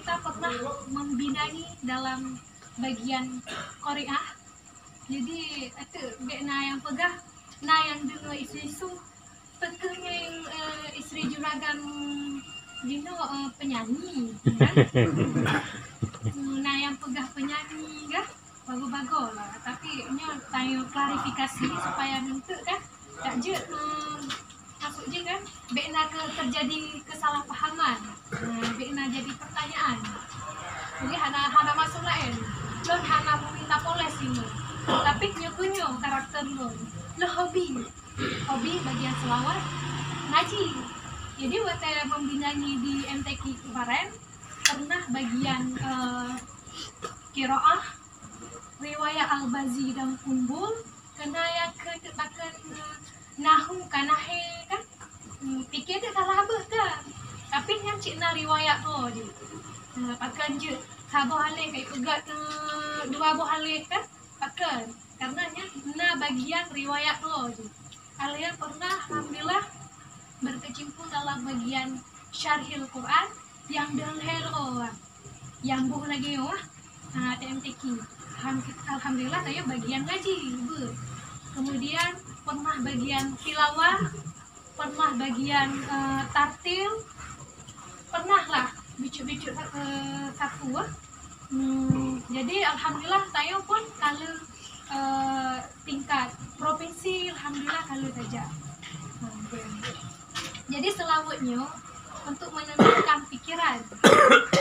kita pernah membinai dalam bagian Korea. Jadi itu bekna yang pegah, nah yang dulu isu-isu pekernya yang istri juragan Dino penyanyi, kan? Nah yang pegah penyanyi kan, bagus-bagus lah. Tapi nya tanya klarifikasi supaya bentuk kan, tak je masuk je kan, bekna terjadi kesalahpahaman, bekna jadi pertanyaan. Jadi hana masuk lain, lon hana meminta poles ini, tapi kunyo karakter lo hobi bagian selawat ngaji. Jadi waktu membinangi di MTQ kemarin pernah bagian kiroah riwayat Al-Bazi dan Kumbul kena ya ketebakan nahu kanahe kan, pikir dia salah apa kan, tapi yang cik riwayat tu je pakai je sabo halih kai pegat dua buah halih kan pakai, karena na bagian riwayat tu je. Kalian pernah alhamdulillah berkecimpung dalam bagian syarhil Quran yang delher yang buh lagi TMTQ. Alhamdulillah saya bagian ngaji kemudian pernah bagian tilawah, pernah bagian tartil, pernah lah bicuk-bicuk satu jadi alhamdulillah saya pun kalau tingkat provinsi alhamdulillah kalau saja. Jadi selawatnya untuk menenangkan pikiran,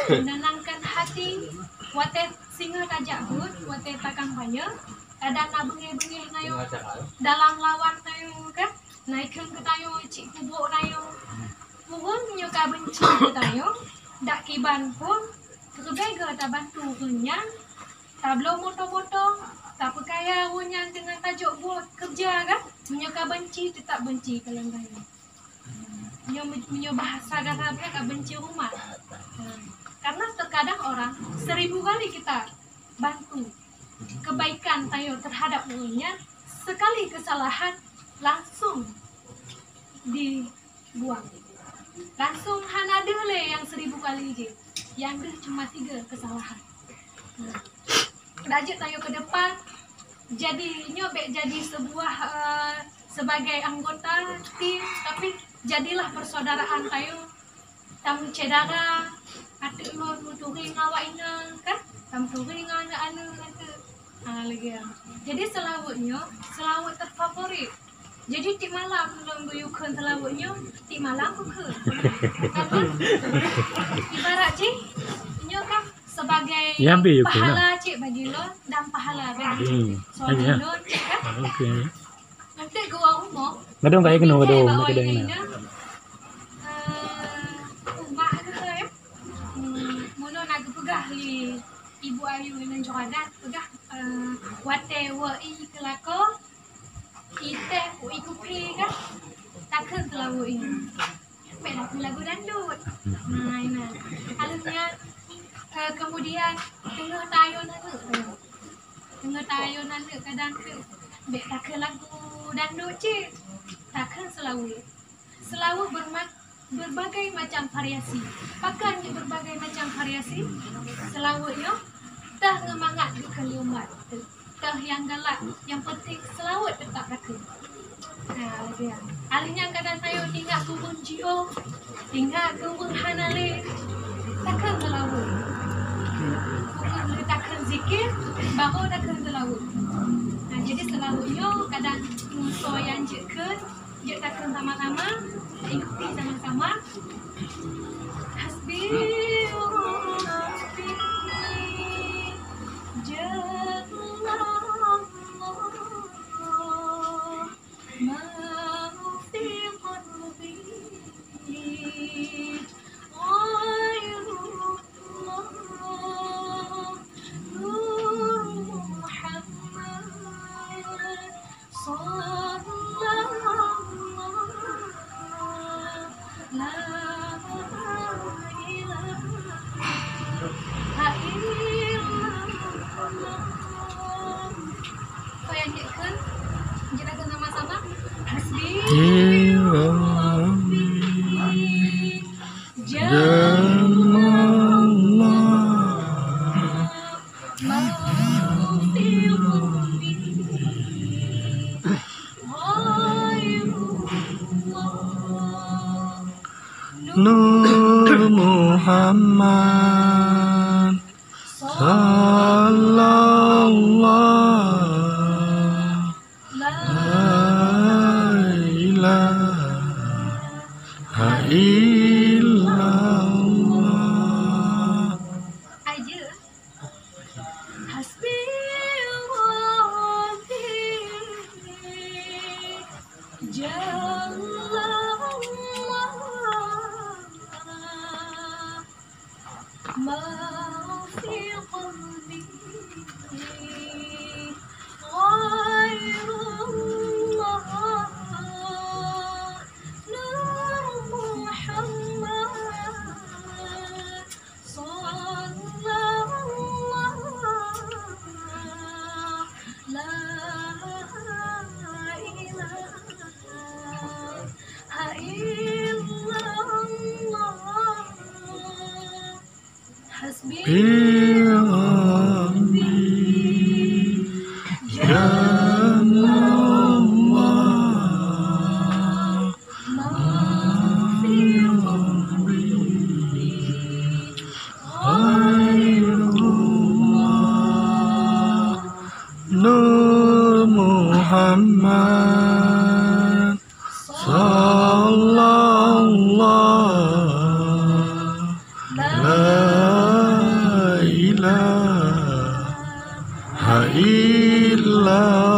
menenangkan hati, wate singa tajak hut, wate takang banyak, kadang na bengih-bengih nayo dalam lawan nayo kan, naikkan ke tayo cik kubuk nayo, mohon nyoka benci ke tayo, dak kiban pun, kerbega tak bantu kenyang, tablo moto-moto, tak perkaya wunyang dengan tajuk buat kerja kan, nyoka benci tetap benci kalau nayo. Nyo bahasa garabnya ke benci rumah. Karena terkadang orang 1000 kali kita bantu kebaikan tayo terhadap mulia, sekali kesalahan langsung dibuang, langsung hanade le yang 1000 kali je, yang deh cuma 3 kesalahan. Dajak tayo ke depan, jadi nyobek jadi sebuah sebagai anggota tim, tapi jadilah persaudaraan tayo, tamu cedara, adik lo nuturi ngawak ina kan, tamu turi ngana lagi ya. Jadi selawat terfavorit. Jadi ti malam belum guyukan selawatnya, ti malam ke. Karena ibarat cik, nyo kan sebagai pahala cik bagi lo dan pahala bagi soalnya lo cik kan. Nanti gua umum. Madong kayak kena madong na. Umak ke ya. Mono nak pegah li Ibu Ayu dengan Johadat pegah wate wa I kelako ite ikupi kan. Takkan selalu ini. Lagu dangdut. Nah, ini. Halnya kemudian tengah tayo nanti kadang ke bek takkan lagu dangdut cik, takkan selalu berbagai macam variasi, bahkan berbagai macam variasi selawatnya tah ngemangat di kaliumat tah yang galak, yang penting selawat tetap rakyat. Nah, dia alihnya kadang tayo tinggal kubun jio, tinggal kubun hanale, takkan selawat, bukan takkan zikir, baru takkan selawat. Nah, jadi selawatnya kadang musuh yang jekan, takkan sama-sama, ikuti sama-sama. Hasbi Hasbi Muhammad sallallahu La ilaha illallah. aja. Hasbi Rabbi Jalla Allah ma fi qalbi ghairullah Nur Muhammad sallallahu la ilaha illallah hasbi Rabbi Jannallah ma fi qalbi Khairullah Nur Muhammad sallallahu la ilaha illallah.